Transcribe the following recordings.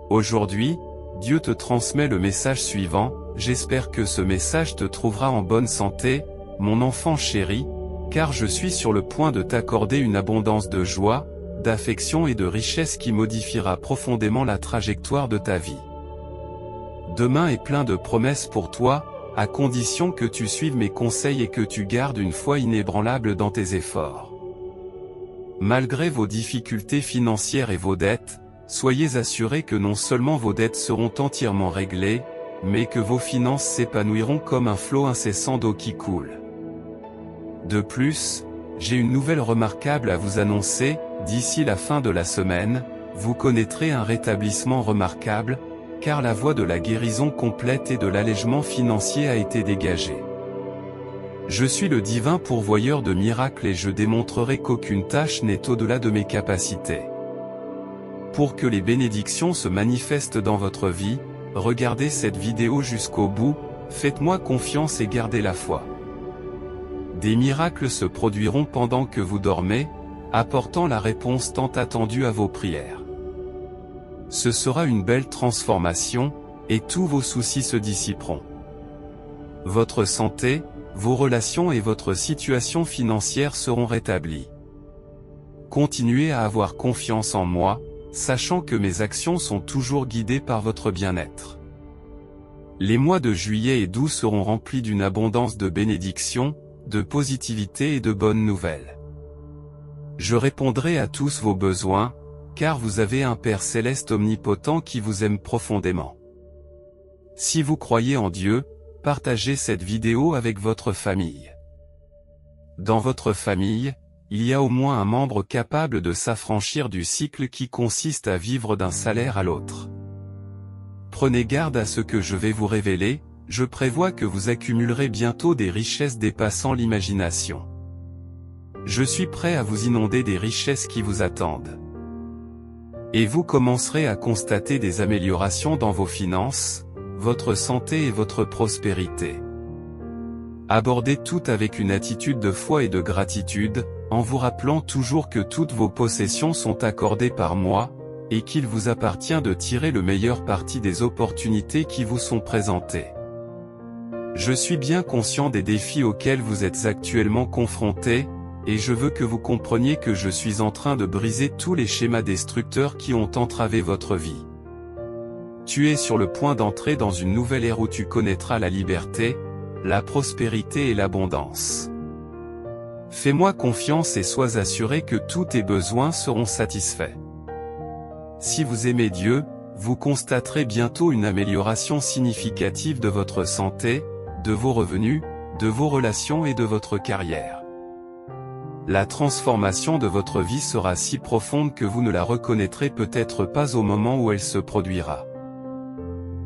Aujourd'hui, Dieu te transmet le message suivant, j'espère que ce message te trouvera en bonne santé, mon enfant chéri, car je suis sur le point de t'accorder une abondance de joie, d'affection et de richesse qui modifiera profondément la trajectoire de ta vie. Demain est plein de promesses pour toi, à condition que tu suives mes conseils et que tu gardes une foi inébranlable dans tes efforts. Malgré vos difficultés financières et vos dettes, soyez assurés que non seulement vos dettes seront entièrement réglées, mais que vos finances s'épanouiront comme un flot incessant d'eau qui coule. De plus, j'ai une nouvelle remarquable à vous annoncer, d'ici la fin de la semaine, vous connaîtrez un rétablissement remarquable, car la voie de la guérison complète et de l'allègement financier a été dégagée. Je suis le divin pourvoyeur de miracles et je démontrerai qu'aucune tâche n'est au-delà de mes capacités. Pour que les bénédictions se manifestent dans votre vie, regardez cette vidéo jusqu'au bout, faites-moi confiance et gardez la foi. Des miracles se produiront pendant que vous dormez, apportant la réponse tant attendue à vos prières. Ce sera une belle transformation, et tous vos soucis se dissiperont. Votre santé, vos relations et votre situation financière seront rétablies. Continuez à avoir confiance en moi, sachant que mes actions sont toujours guidées par votre bien-être. Les mois de juillet et d'août seront remplis d'une abondance de bénédictions, de positivité et de bonnes nouvelles. Je répondrai à tous vos besoins, car vous avez un Père céleste omnipotent qui vous aime profondément. Si vous croyez en Dieu, partagez cette vidéo avec votre famille. Dans votre famille, il y a au moins un membre capable de s'affranchir du cycle qui consiste à vivre d'un salaire à l'autre. Prenez garde à ce que je vais vous révéler, je prévois que vous accumulerez bientôt des richesses dépassant l'imagination. Je suis prêt à vous inonder des richesses qui vous attendent. Et vous commencerez à constater des améliorations dans vos finances, votre santé et votre prospérité. Abordez tout avec une attitude de foi et de gratitude, en vous rappelant toujours que toutes vos possessions sont accordées par moi, et qu'il vous appartient de tirer le meilleur parti des opportunités qui vous sont présentées. Je suis bien conscient des défis auxquels vous êtes actuellement confrontés, et je veux que vous compreniez que je suis en train de briser tous les schémas destructeurs qui ont entravé votre vie. Tu es sur le point d'entrer dans une nouvelle ère où tu connaîtras la liberté, la prospérité et l'abondance. Fais-moi confiance et sois assuré que tous tes besoins seront satisfaits. Si vous aimez Dieu, vous constaterez bientôt une amélioration significative de votre santé, de vos revenus, de vos relations et de votre carrière. La transformation de votre vie sera si profonde que vous ne la reconnaîtrez peut-être pas au moment où elle se produira.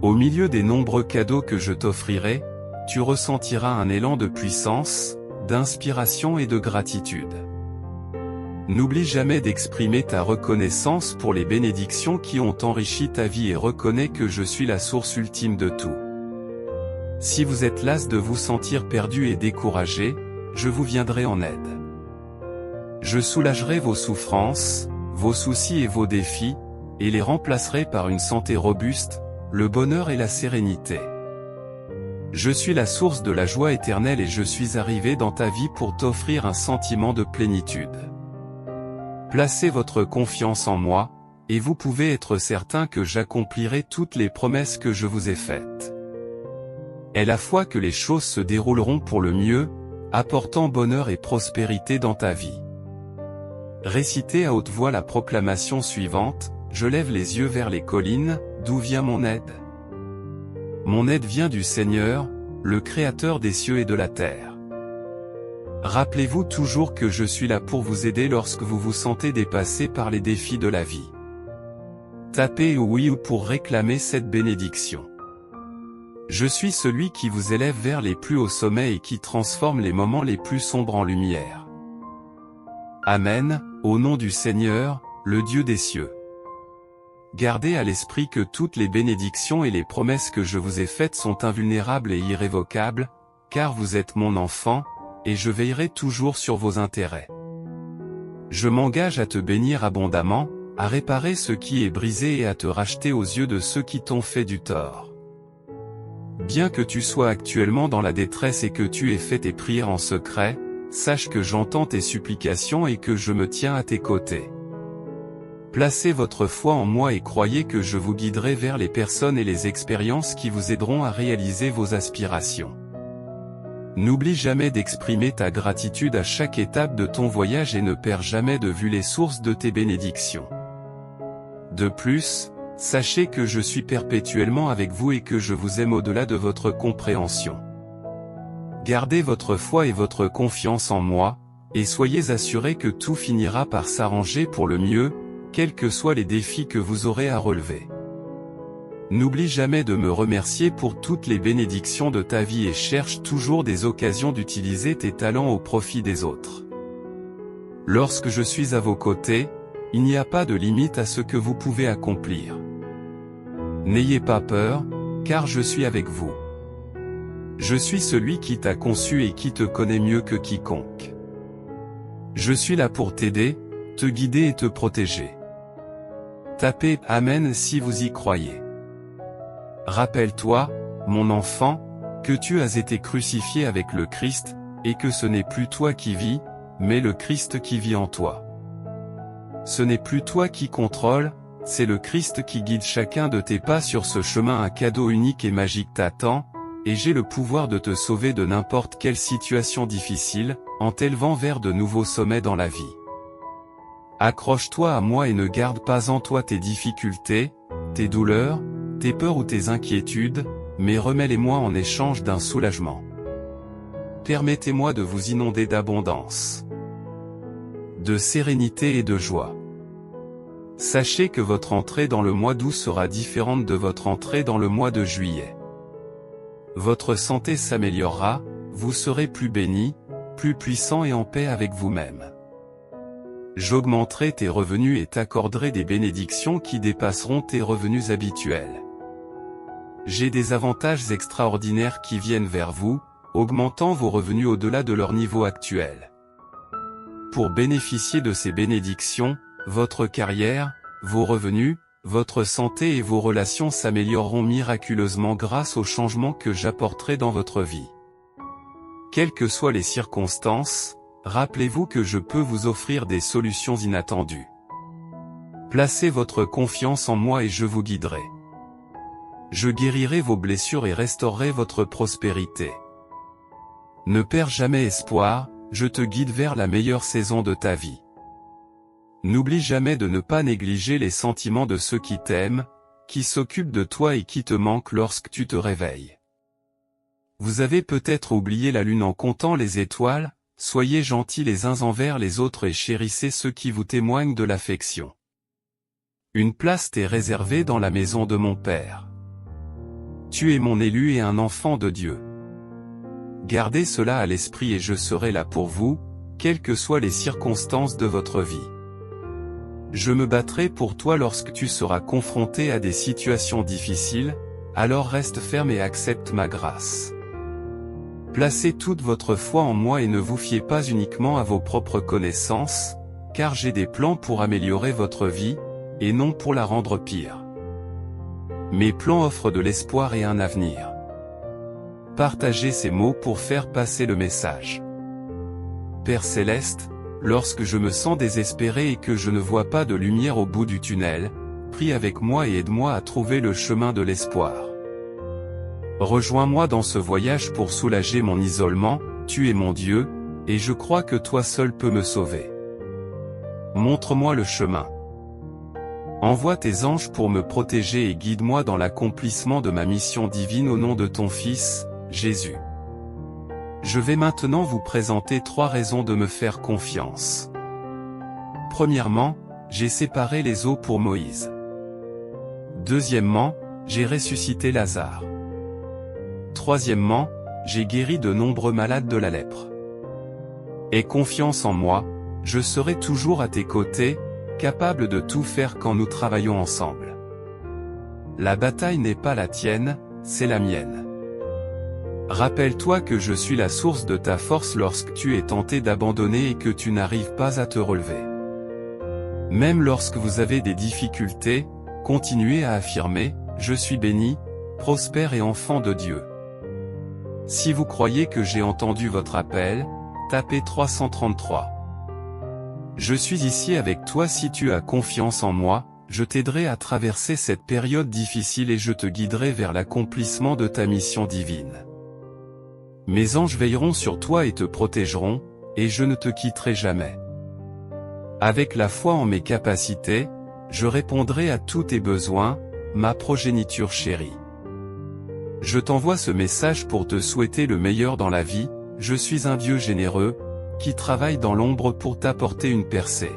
Au milieu des nombreux cadeaux que je t'offrirai, tu ressentiras un élan de puissance, d'inspiration et de gratitude. N'oublie jamais d'exprimer ta reconnaissance pour les bénédictions qui ont enrichi ta vie et reconnais que je suis la source ultime de tout. Si vous êtes las de vous sentir perdu et découragé, je vous viendrai en aide. Je soulagerai vos souffrances, vos soucis et vos défis, et les remplacerai par une santé robuste, le bonheur et la sérénité. Je suis la source de la joie éternelle et je suis arrivé dans ta vie pour t'offrir un sentiment de plénitude. Placez votre confiance en moi, et vous pouvez être certain que j'accomplirai toutes les promesses que je vous ai faites. Aie la foi que les choses se dérouleront pour le mieux, apportant bonheur et prospérité dans ta vie. Récitez à haute voix la proclamation suivante, je lève les yeux vers les collines, d'où vient mon aide? Mon aide vient du Seigneur, le Créateur des cieux et de la terre. Rappelez-vous toujours que je suis là pour vous aider lorsque vous vous sentez dépassé par les défis de la vie. Tapez oui ou pour réclamer cette bénédiction. Je suis celui qui vous élève vers les plus hauts sommets et qui transforme les moments les plus sombres en lumière. Amen, au nom du Seigneur, le Dieu des cieux. Gardez à l'esprit que toutes les bénédictions et les promesses que je vous ai faites sont invulnérables et irrévocables, car vous êtes mon enfant, et je veillerai toujours sur vos intérêts. Je m'engage à te bénir abondamment, à réparer ce qui est brisé et à te racheter aux yeux de ceux qui t'ont fait du tort. Bien que tu sois actuellement dans la détresse et que tu aies fait tes prières en secret, sache que j'entends tes supplications et que je me tiens à tes côtés. Placez votre foi en moi et croyez que je vous guiderai vers les personnes et les expériences qui vous aideront à réaliser vos aspirations. N'oublie jamais d'exprimer ta gratitude à chaque étape de ton voyage et ne perds jamais de vue les sources de tes bénédictions. De plus, sachez que je suis perpétuellement avec vous et que je vous aime au-delà de votre compréhension. Gardez votre foi et votre confiance en moi, et soyez assurés que tout finira par s'arranger pour le mieux, quels que soient les défis que vous aurez à relever. N'oublie jamais de me remercier pour toutes les bénédictions de ta vie et cherche toujours des occasions d'utiliser tes talents au profit des autres. Lorsque je suis à vos côtés, il n'y a pas de limite à ce que vous pouvez accomplir. N'ayez pas peur, car je suis avec vous. Je suis celui qui t'a conçu et qui te connaît mieux que quiconque. Je suis là pour t'aider, te guider et te protéger. Tapez « Amen » si vous y croyez. Rappelle-toi, mon enfant, que tu as été crucifié avec le Christ, et que ce n'est plus toi qui vis, mais le Christ qui vit en toi. Ce n'est plus toi qui contrôle, c'est le Christ qui guide chacun de tes pas sur ce chemin. Un cadeau unique et magique t'attend, et j'ai le pouvoir de te sauver de n'importe quelle situation difficile, en t'élevant vers de nouveaux sommets dans la vie. Accroche-toi à moi et ne garde pas en toi tes difficultés, tes douleurs, tes peurs ou tes inquiétudes, mais remets-les-moi en échange d'un soulagement. Permettez-moi de vous inonder d'abondance, de sérénité et de joie. Sachez que votre entrée dans le mois d'août sera différente de votre entrée dans le mois de juillet. Votre santé s'améliorera, vous serez plus béni, plus puissant et en paix avec vous-même. J'augmenterai tes revenus et t'accorderai des bénédictions qui dépasseront tes revenus habituels. J'ai des avantages extraordinaires qui viennent vers vous, augmentant vos revenus au-delà de leur niveau actuel. Pour bénéficier de ces bénédictions, votre carrière, vos revenus, votre santé et vos relations s'amélioreront miraculeusement grâce aux changements que j'apporterai dans votre vie. Quelles que soient les circonstances, rappelez-vous que je peux vous offrir des solutions inattendues. Placez votre confiance en moi et je vous guiderai. Je guérirai vos blessures et restaurerai votre prospérité. Ne perds jamais espoir, je te guide vers la meilleure saison de ta vie. N'oublie jamais de ne pas négliger les sentiments de ceux qui t'aiment, qui s'occupent de toi et qui te manquent lorsque tu te réveilles. Vous avez peut-être oublié la lune en comptant les étoiles, soyez gentils les uns envers les autres et chérissez ceux qui vous témoignent de l'affection. Une place t'est réservée dans la maison de mon Père. Tu es mon élu et un enfant de Dieu. Gardez cela à l'esprit et je serai là pour vous, quelles que soient les circonstances de votre vie. Je me battrai pour toi lorsque tu seras confronté à des situations difficiles, alors reste ferme et accepte ma grâce. Placez toute votre foi en moi et ne vous fiez pas uniquement à vos propres connaissances, car j'ai des plans pour améliorer votre vie, et non pour la rendre pire. Mes plans offrent de l'espoir et un avenir. Partagez ces mots pour faire passer le message. Père Céleste, lorsque je me sens désespéré et que je ne vois pas de lumière au bout du tunnel, prie avec moi et aide-moi à trouver le chemin de l'espoir. Rejoins-moi dans ce voyage pour soulager mon isolement, tu es mon Dieu, et je crois que toi seul peux me sauver. Montre-moi le chemin. Envoie tes anges pour me protéger et guide-moi dans l'accomplissement de ma mission divine au nom de ton Fils, Jésus. Je vais maintenant vous présenter 3 raisons de me faire confiance. Premièrement, j'ai séparé les eaux pour Moïse. Deuxièmement, j'ai ressuscité Lazare. Troisièmement, j'ai guéri de nombreux malades de la lèpre. Aie confiance en moi, je serai toujours à tes côtés, capable de tout faire quand nous travaillons ensemble. La bataille n'est pas la tienne, c'est la mienne. Rappelle-toi que je suis la source de ta force lorsque tu es tenté d'abandonner et que tu n'arrives pas à te relever. Même lorsque vous avez des difficultés, continuez à affirmer « Je suis béni, prospère et enfant de Dieu ». Si vous croyez que j'ai entendu votre appel, tapez 333. Je suis ici avec toi si tu as confiance en moi, je t'aiderai à traverser cette période difficile et je te guiderai vers l'accomplissement de ta mission divine. Mes anges veilleront sur toi et te protégeront, et je ne te quitterai jamais. Avec la foi en mes capacités, je répondrai à tous tes besoins, ma progéniture chérie. Je t'envoie ce message pour te souhaiter le meilleur dans la vie, je suis un Dieu généreux, qui travaille dans l'ombre pour t'apporter une percée.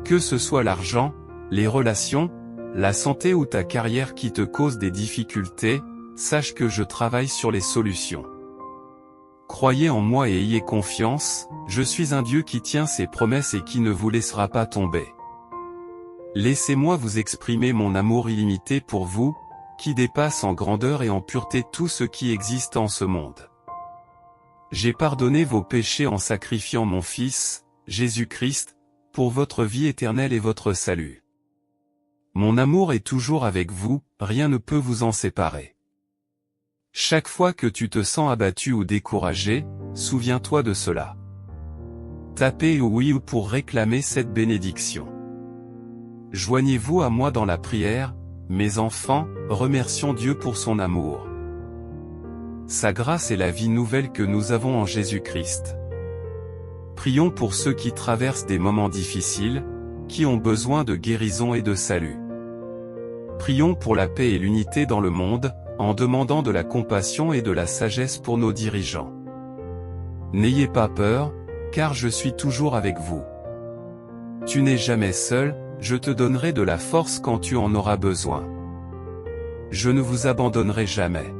Que ce soit l'argent, les relations, la santé ou ta carrière qui te cause des difficultés, sache que je travaille sur les solutions. Croyez en moi et ayez confiance, je suis un Dieu qui tient ses promesses et qui ne vous laissera pas tomber. Laissez-moi vous exprimer mon amour illimité pour vous, qui dépasse en grandeur et en pureté tout ce qui existe en ce monde. J'ai pardonné vos péchés en sacrifiant mon Fils, Jésus-Christ, pour votre vie éternelle et votre salut. Mon amour est toujours avec vous, rien ne peut vous en séparer. Chaque fois que tu te sens abattu ou découragé, souviens-toi de cela. Tapez oui pour réclamer cette bénédiction. Joignez-vous à moi dans la prière, mes enfants, remercions Dieu pour son amour. Sa grâce et la vie nouvelle que nous avons en Jésus-Christ. Prions pour ceux qui traversent des moments difficiles, qui ont besoin de guérison et de salut. Prions pour la paix et l'unité dans le monde, en demandant de la compassion et de la sagesse pour nos dirigeants. N'ayez pas peur, car je suis toujours avec vous. Tu n'es jamais seul, je te donnerai de la force quand tu en auras besoin. Je ne vous abandonnerai jamais.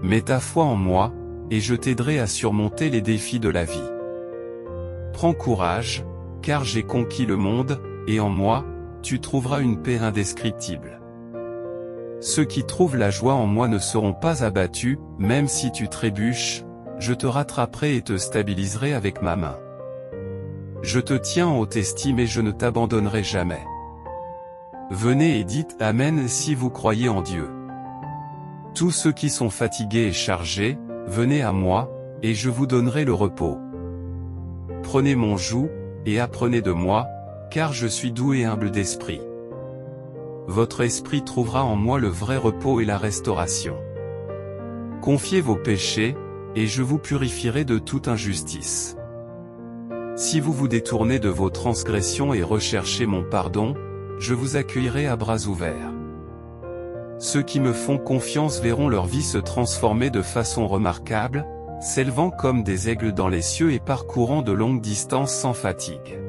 Mets ta foi en moi, et je t'aiderai à surmonter les défis de la vie. Prends courage, car j'ai conquis le monde, et en moi, tu trouveras une paix indescriptible. Ceux qui trouvent la joie en moi ne seront pas abattus, même si tu trébuches, je te rattraperai et te stabiliserai avec ma main. Je te tiens en haute estime et je ne t'abandonnerai jamais. Venez et dites Amen si vous croyez en Dieu. Tous ceux qui sont fatigués et chargés, venez à moi, et je vous donnerai le repos. Prenez mon joug, et apprenez de moi, car je suis doux et humble d'esprit. Votre esprit trouvera en moi le vrai repos et la restauration. Confiez vos péchés, et je vous purifierai de toute injustice. Si vous vous détournez de vos transgressions et recherchez mon pardon, je vous accueillerai à bras ouverts. Ceux qui me font confiance verront leur vie se transformer de façon remarquable, s'élevant comme des aigles dans les cieux et parcourant de longues distances sans fatigue.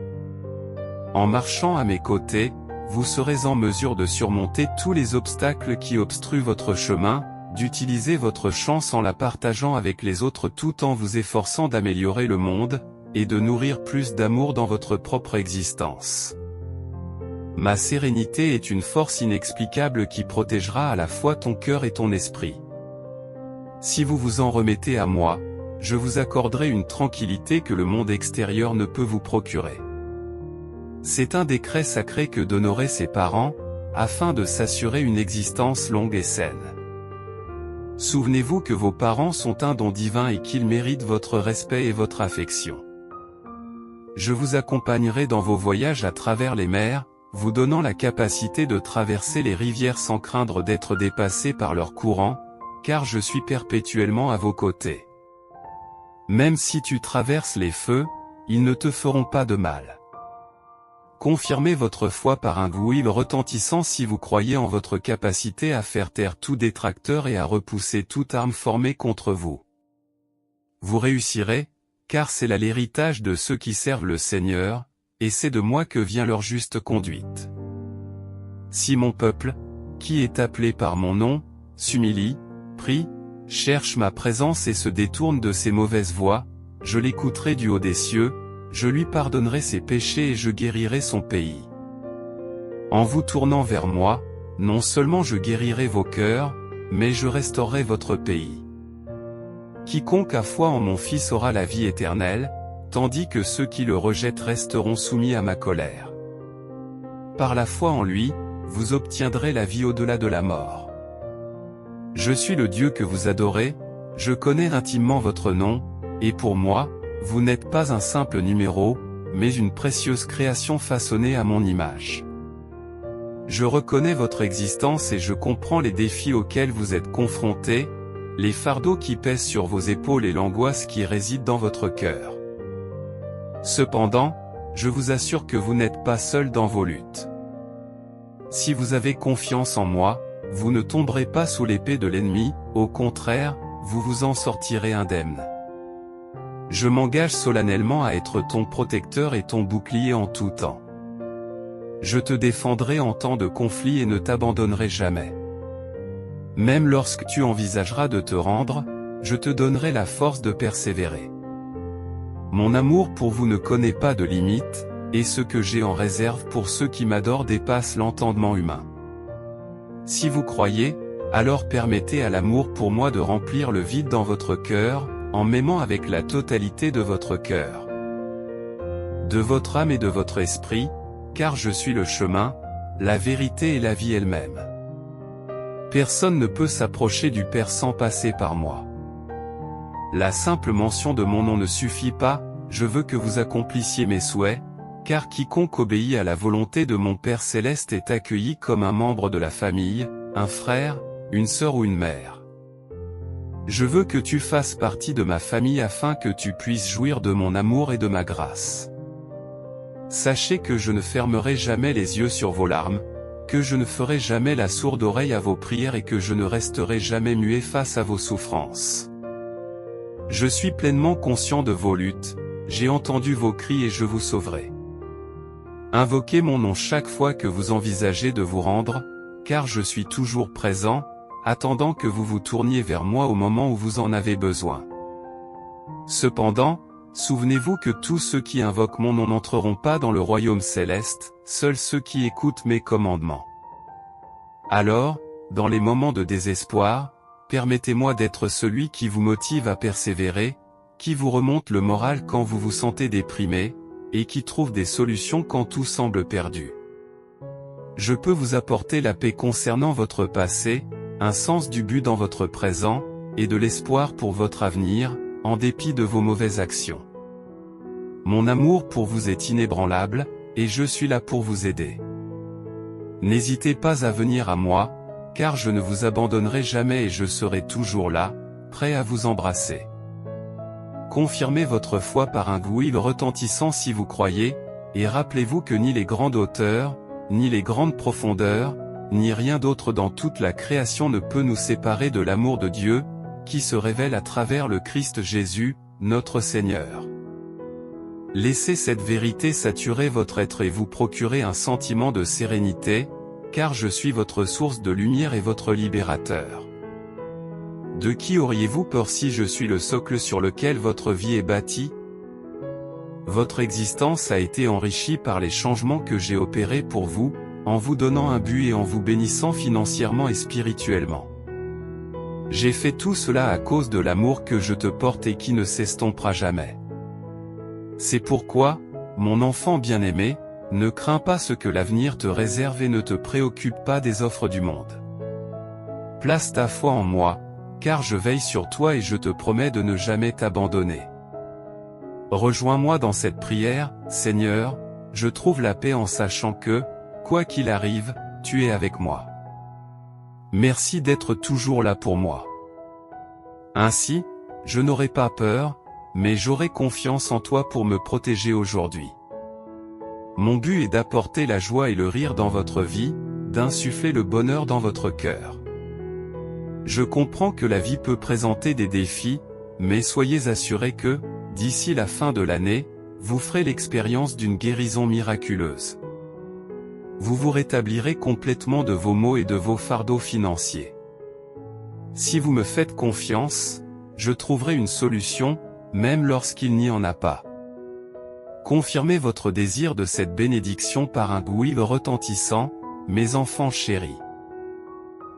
En marchant à mes côtés, vous serez en mesure de surmonter tous les obstacles qui obstruent votre chemin, d'utiliser votre chance en la partageant avec les autres tout en vous efforçant d'améliorer le monde, et de nourrir plus d'amour dans votre propre existence. Ma sérénité est une force inexplicable qui protégera à la fois ton cœur et ton esprit. Si vous vous en remettez à moi, je vous accorderai une tranquillité que le monde extérieur ne peut vous procurer. C'est un décret sacré que d'honorer ses parents, afin de s'assurer une existence longue et saine. Souvenez-vous que vos parents sont un don divin et qu'ils méritent votre respect et votre affection. Je vous accompagnerai dans vos voyages à travers les mers, vous donnant la capacité de traverser les rivières sans craindre d'être dépassé par leur courant, car je suis perpétuellement à vos côtés. Même si tu traverses les feux, ils ne te feront pas de mal. Confirmez votre foi par un oui retentissant si vous croyez en votre capacité à faire taire tout détracteur et à repousser toute arme formée contre vous. Vous réussirez, car c'est là l'héritage de ceux qui servent le Seigneur, et c'est de moi que vient leur juste conduite. Si mon peuple, qui est appelé par mon nom, s'humilie, prie, cherche ma présence et se détourne de ses mauvaises voies, je l'écouterai du haut des cieux, je lui pardonnerai ses péchés et je guérirai son pays. En vous tournant vers moi, non seulement je guérirai vos cœurs, mais je restaurerai votre pays. Quiconque a foi en mon Fils aura la vie éternelle, tandis que ceux qui le rejettent resteront soumis à ma colère. Par la foi en lui, vous obtiendrez la vie au-delà de la mort. Je suis le Dieu que vous adorez, je connais intimement votre nom, et pour moi, vous n'êtes pas un simple numéro, mais une précieuse création façonnée à mon image. Je reconnais votre existence et je comprends les défis auxquels vous êtes confrontés, les fardeaux qui pèsent sur vos épaules et l'angoisse qui réside dans votre cœur. Cependant, je vous assure que vous n'êtes pas seul dans vos luttes. Si vous avez confiance en moi, vous ne tomberez pas sous l'épée de l'ennemi, au contraire, vous vous en sortirez indemne. Je m'engage solennellement à être ton protecteur et ton bouclier en tout temps. Je te défendrai en temps de conflit et ne t'abandonnerai jamais. Même lorsque tu envisageras de te rendre, je te donnerai la force de persévérer. Mon amour pour vous ne connaît pas de limite, et ce que j'ai en réserve pour ceux qui m'adorent dépasse l'entendement humain. Si vous croyez, alors permettez à l'amour pour moi de remplir le vide dans votre cœur, en m'aimant avec la totalité de votre cœur, de votre âme et de votre esprit, car je suis le chemin, la vérité et la vie elle-même. Personne ne peut s'approcher du Père sans passer par moi. La simple mention de mon nom ne suffit pas, je veux que vous accomplissiez mes souhaits, car quiconque obéit à la volonté de mon Père Céleste est accueilli comme un membre de la famille, un frère, une sœur ou une mère. Je veux que tu fasses partie de ma famille afin que tu puisses jouir de mon amour et de ma grâce. Sachez que je ne fermerai jamais les yeux sur vos larmes, que je ne ferai jamais la sourde oreille à vos prières et que je ne resterai jamais muet face à vos souffrances. Je suis pleinement conscient de vos luttes, j'ai entendu vos cris et je vous sauverai. Invoquez mon nom chaque fois que vous envisagez de vous rendre, car je suis toujours présent, attendant que vous vous tourniez vers moi au moment où vous en avez besoin. Cependant, souvenez-vous que tous ceux qui invoquent mon nom n'entreront pas dans le royaume céleste, seuls ceux qui écoutent mes commandements. Alors, dans les moments de désespoir, permettez-moi d'être celui qui vous motive à persévérer, qui vous remonte le moral quand vous vous sentez déprimé, et qui trouve des solutions quand tout semble perdu. Je peux vous apporter la paix concernant votre passé, un sens du but dans votre présent, et de l'espoir pour votre avenir, en dépit de vos mauvaises actions. Mon amour pour vous est inébranlable, et je suis là pour vous aider. N'hésitez pas à venir à moi, car je ne vous abandonnerai jamais et je serai toujours là, prêt à vous embrasser. Confirmez votre foi par un oui retentissant si vous croyez, et rappelez-vous que ni les grandes hauteurs, ni les grandes profondeurs, ni rien d'autre dans toute la création ne peut nous séparer de l'amour de Dieu, qui se révèle à travers le Christ Jésus, notre Seigneur. Laissez cette vérité saturer votre être et vous procurer un sentiment de sérénité, car je suis votre source de lumière et votre libérateur. De qui auriez-vous peur si je suis le socle sur lequel votre vie est bâtie? Votre existence a été enrichie par les changements que j'ai opérés pour vous, en vous donnant un but et en vous bénissant financièrement et spirituellement. J'ai fait tout cela à cause de l'amour que je te porte et qui ne s'estompera jamais. C'est pourquoi, mon enfant bien-aimé, ne crains pas ce que l'avenir te réserve et ne te préoccupe pas des offres du monde. Place ta foi en moi, car je veille sur toi et je te promets de ne jamais t'abandonner. Rejoins-moi dans cette prière, Seigneur, je trouve la paix en sachant que, quoi qu'il arrive, tu es avec moi. Merci d'être toujours là pour moi. Ainsi, je n'aurai pas peur, mais j'aurai confiance en toi pour me protéger aujourd'hui. Mon but est d'apporter la joie et le rire dans votre vie, d'insuffler le bonheur dans votre cœur. Je comprends que la vie peut présenter des défis, mais soyez assurés que, d'ici la fin de l'année, vous ferez l'expérience d'une guérison miraculeuse. Vous vous rétablirez complètement de vos maux et de vos fardeaux financiers. Si vous me faites confiance, je trouverai une solution, même lorsqu'il n'y en a pas. Confirmez votre désir de cette bénédiction par un oui retentissant, mes enfants chéris.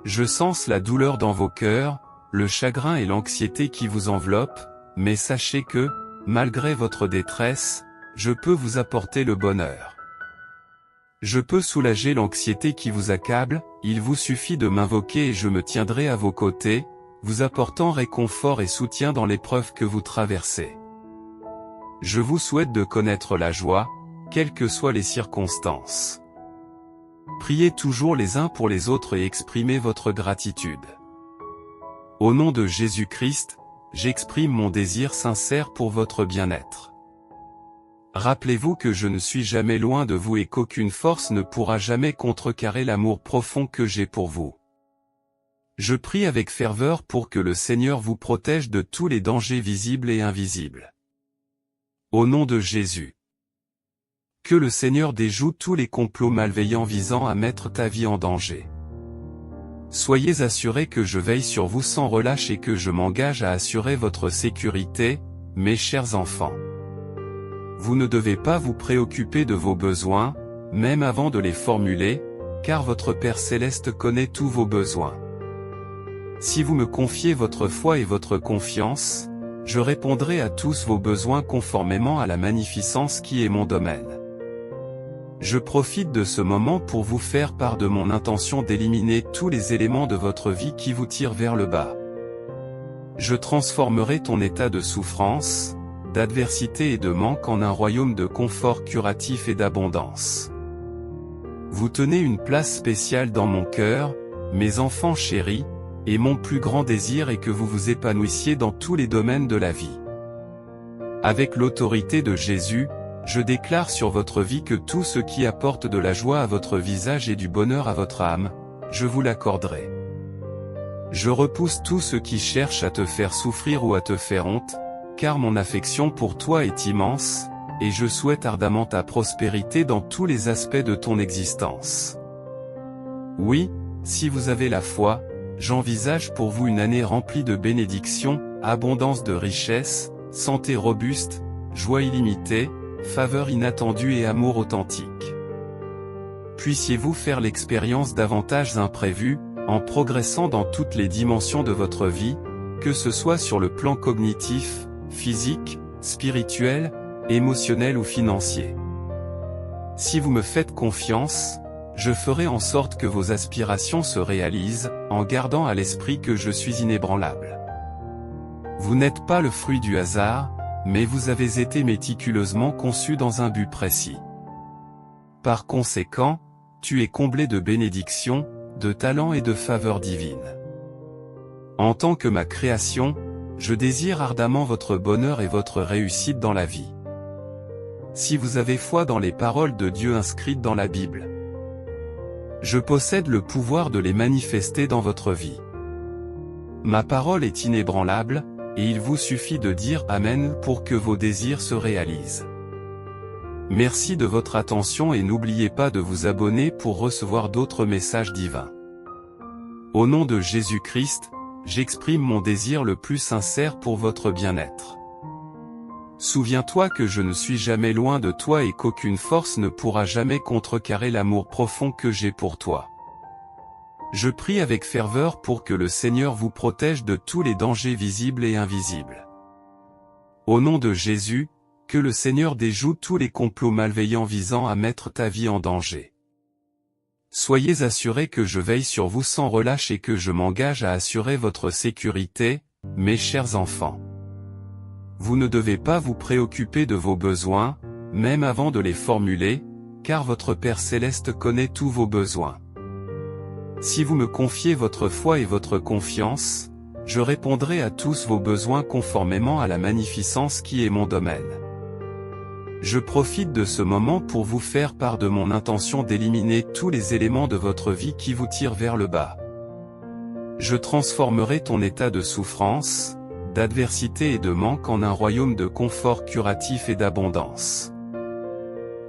Je sens la douleur dans vos cœurs, le chagrin et l'anxiété qui vous enveloppent, mais sachez que, malgré votre détresse, je peux vous apporter le bonheur. Je peux soulager l'anxiété qui vous accable, il vous suffit de m'invoquer et je me tiendrai à vos côtés, vous apportant réconfort et soutien dans l'épreuve que vous traversez. Je vous souhaite de connaître la joie, quelles que soient les circonstances. Priez toujours les uns pour les autres et exprimez votre gratitude. Au nom de Jésus-Christ, j'exprime mon désir sincère pour votre bien-être. Rappelez-vous que je ne suis jamais loin de vous et qu'aucune force ne pourra jamais contrecarrer l'amour profond que j'ai pour vous. Je prie avec ferveur pour que le Seigneur vous protège de tous les dangers visibles et invisibles. Au nom de Jésus. Que le Seigneur déjoue tous les complots malveillants visant à mettre ta vie en danger. Soyez assurés que je veille sur vous sans relâche et que je m'engage à assurer votre sécurité, mes chers enfants. Vous ne devez pas vous préoccuper de vos besoins, même avant de les formuler, car votre Père Céleste connaît tous vos besoins. Si vous me confiez votre foi et votre confiance, je répondrai à tous vos besoins conformément à la magnificence qui est mon domaine. Je profite de ce moment pour vous faire part de mon intention d'éliminer tous les éléments de votre vie qui vous tirent vers le bas. Je transformerai ton état de souffrance, d'adversité et de manque en un royaume de confort curatif et d'abondance. Vous tenez une place spéciale dans mon cœur, mes enfants chéris, et mon plus grand désir est que vous vous épanouissiez dans tous les domaines de la vie. Avec l'autorité de Jésus, je déclare sur votre vie que tout ce qui apporte de la joie à votre visage et du bonheur à votre âme, je vous l'accorderai. Je repousse tout ce qui cherche à te faire souffrir ou à te faire honte, car mon affection pour toi est immense, et je souhaite ardemment ta prospérité dans tous les aspects de ton existence. Oui, si vous avez la foi, j'envisage pour vous une année remplie de bénédictions, abondance de richesses, santé robuste, joie illimitée, faveur inattendue et amour authentique. Puissiez-vous faire l'expérience d'avantages imprévus, en progressant dans toutes les dimensions de votre vie, que ce soit sur le plan cognitif, physique, spirituel, émotionnel ou financier. Si vous me faites confiance, je ferai en sorte que vos aspirations se réalisent, en gardant à l'esprit que je suis inébranlable. Vous n'êtes pas le fruit du hasard, mais vous avez été méticuleusement conçu dans un but précis. Par conséquent, tu es comblé de bénédictions, de talents et de faveurs divines. En tant que ma création, je désire ardemment votre bonheur et votre réussite dans la vie. Si vous avez foi dans les paroles de Dieu inscrites dans la Bible, je possède le pouvoir de les manifester dans votre vie. Ma parole est inébranlable, et il vous suffit de dire Amen pour que vos désirs se réalisent. Merci de votre attention et n'oubliez pas de vous abonner pour recevoir d'autres messages divins. Au nom de Jésus-Christ, j'exprime mon désir le plus sincère pour votre bien-être. Souviens-toi que je ne suis jamais loin de toi et qu'aucune force ne pourra jamais contrecarrer l'amour profond que j'ai pour toi. Je prie avec ferveur pour que le Seigneur vous protège de tous les dangers visibles et invisibles. Au nom de Jésus, que le Seigneur déjoue tous les complots malveillants visant à mettre ta vie en danger. Soyez assurés que je veille sur vous sans relâche et que je m'engage à assurer votre sécurité, mes chers enfants. Vous ne devez pas vous préoccuper de vos besoins, même avant de les formuler, car votre Père Céleste connaît tous vos besoins. Si vous me confiez votre foi et votre confiance, je répondrai à tous vos besoins conformément à la magnificence qui est mon domaine. Je profite de ce moment pour vous faire part de mon intention d'éliminer tous les éléments de votre vie qui vous tirent vers le bas. Je transformerai ton état de souffrance, d'adversité et de manque en un royaume de confort curatif et d'abondance.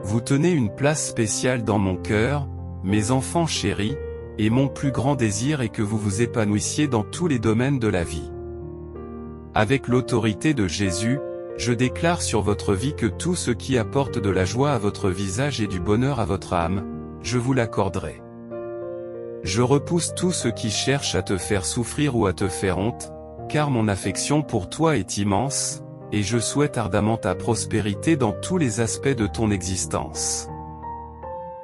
Vous tenez une place spéciale dans mon cœur, mes enfants chéris, et mon plus grand désir est que vous vous épanouissiez dans tous les domaines de la vie. Avec l'autorité de Jésus, je déclare sur votre vie que tout ce qui apporte de la joie à votre visage et du bonheur à votre âme, je vous l'accorderai. Je repousse tout ce qui cherche à te faire souffrir ou à te faire honte, car mon affection pour toi est immense, et je souhaite ardemment ta prospérité dans tous les aspects de ton existence.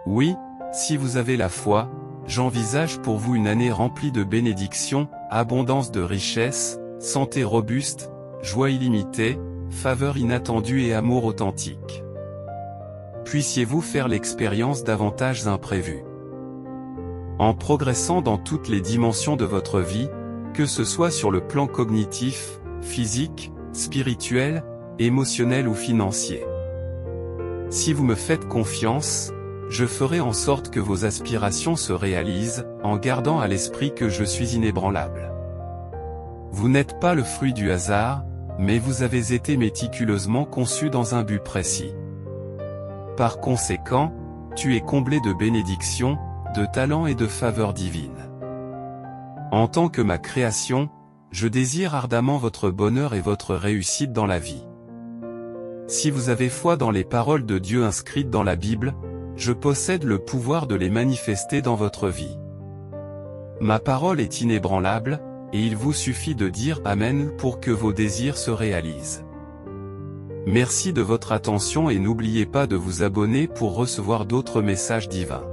Oui, si vous avez la foi, j'envisage pour vous une année remplie de bénédictions, abondance de richesses, santé robuste, joie illimitée, faveur inattendue et amour authentique. Puissiez-vous faire l'expérience d'avantages imprévus. En progressant dans toutes les dimensions de votre vie, que ce soit sur le plan cognitif, physique, spirituel, émotionnel ou financier. Si vous me faites confiance, je ferai en sorte que vos aspirations se réalisent, en gardant à l'esprit que je suis inébranlable. Vous n'êtes pas le fruit du hasard, mais vous avez été méticuleusement conçu dans un but précis. Par conséquent, tu es comblé de bénédictions, de talents et de faveurs divines. En tant que ma création, je désire ardemment votre bonheur et votre réussite dans la vie. Si vous avez foi dans les paroles de Dieu inscrites dans la Bible, je possède le pouvoir de les manifester dans votre vie. Ma parole est inébranlable, et il vous suffit de dire Amen pour que vos désirs se réalisent. Merci de votre attention et n'oubliez pas de vous abonner pour recevoir d'autres messages divins.